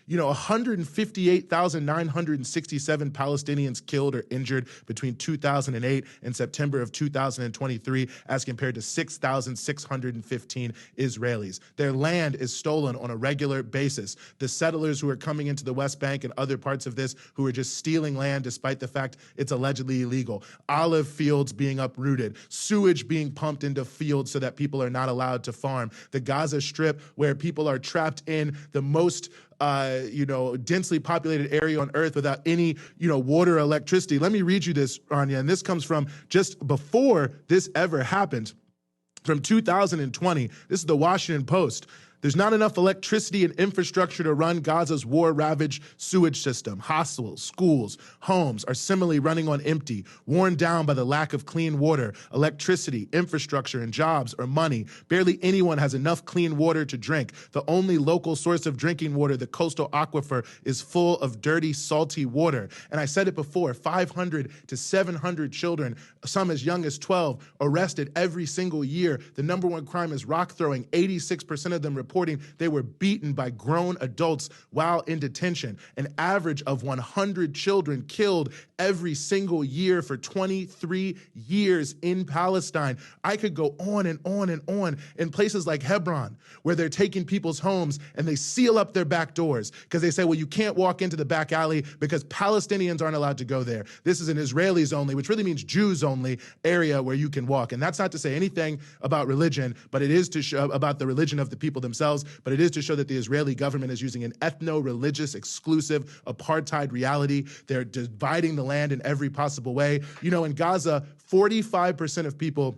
158,967 Palestinians killed or injured between 2008 and September of 2023, as compared to 6,615 Israelis. Their land is stolen on a regular basis. The settlers who are coming into the West Bank and other parts of this who are just stealing land despite the fact it's allegedly illegal. Olive fields being uprooted, sewage being pumped into fields so that people are not allowed to farm. The Gaza Strip, where people are trapped in the most densely populated area on earth without any, water or electricity. Let me read you this, Rania, and this comes from just before this ever happened, from 2020. This is the Washington Post. There's not enough electricity and infrastructure to run Gaza's war-ravaged sewage system. Hospitals, schools, homes are similarly running on empty, worn down by the lack of clean water, electricity, infrastructure, and jobs or money. Barely anyone has enough clean water to drink. The only local source of drinking water, the coastal aquifer, is full of dirty, salty water. And I said it before, 500 to 700 children, some as young as 12, arrested every single year. The number one crime is rock throwing. 86% of them reporting they were beaten by grown adults while in detention. An average of 100 children killed every single year for 23 years in Palestine. I could go on and on and on. In places like Hebron, where they're taking people's homes and they seal up their back doors because they say, well, you can't walk into the back alley because Palestinians aren't allowed to go there. This is an Israelis only, which really means Jews only area where you can walk. And that's not to say anything about religion, but it is to show about the religion of the people themselves. But it is to show that the Israeli government is using an ethno-religious, exclusive apartheid reality. They're dividing the land in every possible way. In Gaza, 45% of people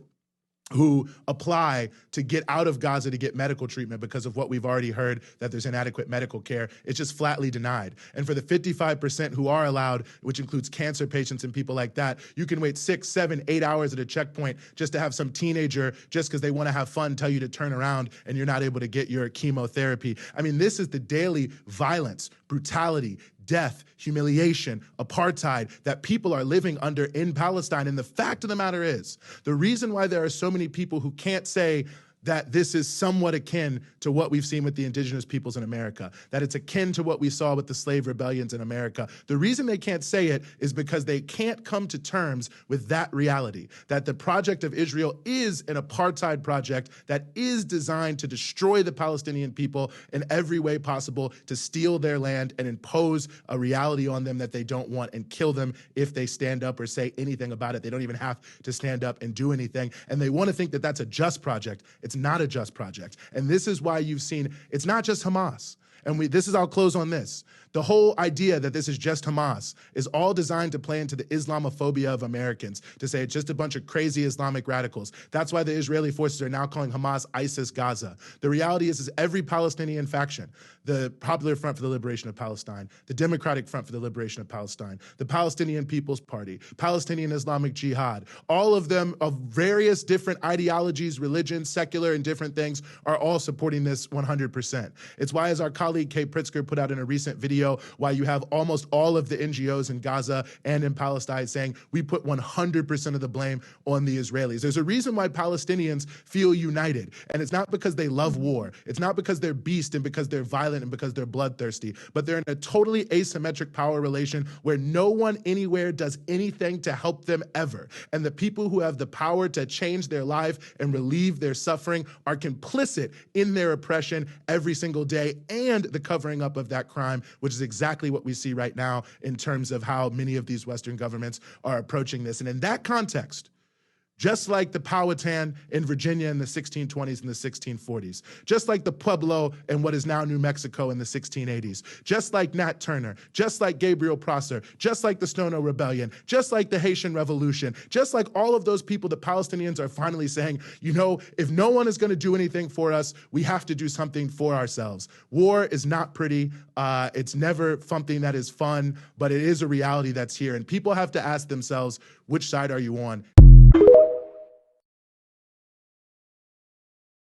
who apply to get out of Gaza to get medical treatment because of what we've already heard, that there's inadequate medical care, it's just flatly denied. And for the 55% who are allowed, which includes cancer patients and people like that, you can wait 6, 7, 8 hours at a checkpoint just to have some teenager, just because they want to have fun, tell you to turn around and you're not able to get your chemotherapy. I mean, this is the daily violence, brutality, death, humiliation, apartheid that people are living under in Palestine. And the fact of the matter is, the reason why there are so many people who can't say that this is somewhat akin to what we've seen with the indigenous peoples in America, that it's akin to what we saw with the slave rebellions in America. The reason they can't say it is because they can't come to terms with that reality, that the project of Israel is an apartheid project that is designed to destroy the Palestinian people in every way possible, to steal their land and impose a reality on them that they don't want and kill them if they stand up or say anything about it. They don't even have to stand up and do anything. And they want to think that that's a just project. It's not a just project. And this is why you've seen, it's not just Hamas. And I'll close on this. The whole idea that this is just Hamas is all designed to play into the Islamophobia of Americans, to say it's just a bunch of crazy Islamic radicals. That's why the Israeli forces are now calling Hamas ISIS Gaza. The reality is every Palestinian faction, the Popular Front for the Liberation of Palestine, the Democratic Front for the Liberation of Palestine, the Palestinian People's Party, Palestinian Islamic Jihad, all of them of various different ideologies, religions, secular and different things, are all supporting this 100%. It's why, as our colleague Kay Pritzker put out in a recent video, why you have almost all of the NGOs in Gaza and in Palestine saying we put 100% of the blame on the Israelis. There's a reason why Palestinians feel united, and it's not because they love war. It's not because they're beast and because they're violent and because they're bloodthirsty, but they're in a totally asymmetric power relation where no one anywhere does anything to help them ever. And the people who have the power to change their life and relieve their suffering are complicit in their oppression every single day and the covering up of that crime, which is exactly what we see right now in terms of how many of these Western governments are approaching this. And in that context, just like the Powhatan in Virginia in the 1620s and the 1640s, just like the Pueblo in what is now New Mexico in the 1680s, just like Nat Turner, just like Gabriel Prosser, just like the Stono Rebellion, just like the Haitian Revolution, just like all of those people, the Palestinians are finally saying, if no one is going to do anything for us, we have to do something for ourselves. War is not pretty. It's never something that is fun, but it is a reality that's here. And people have to ask themselves, which side are you on?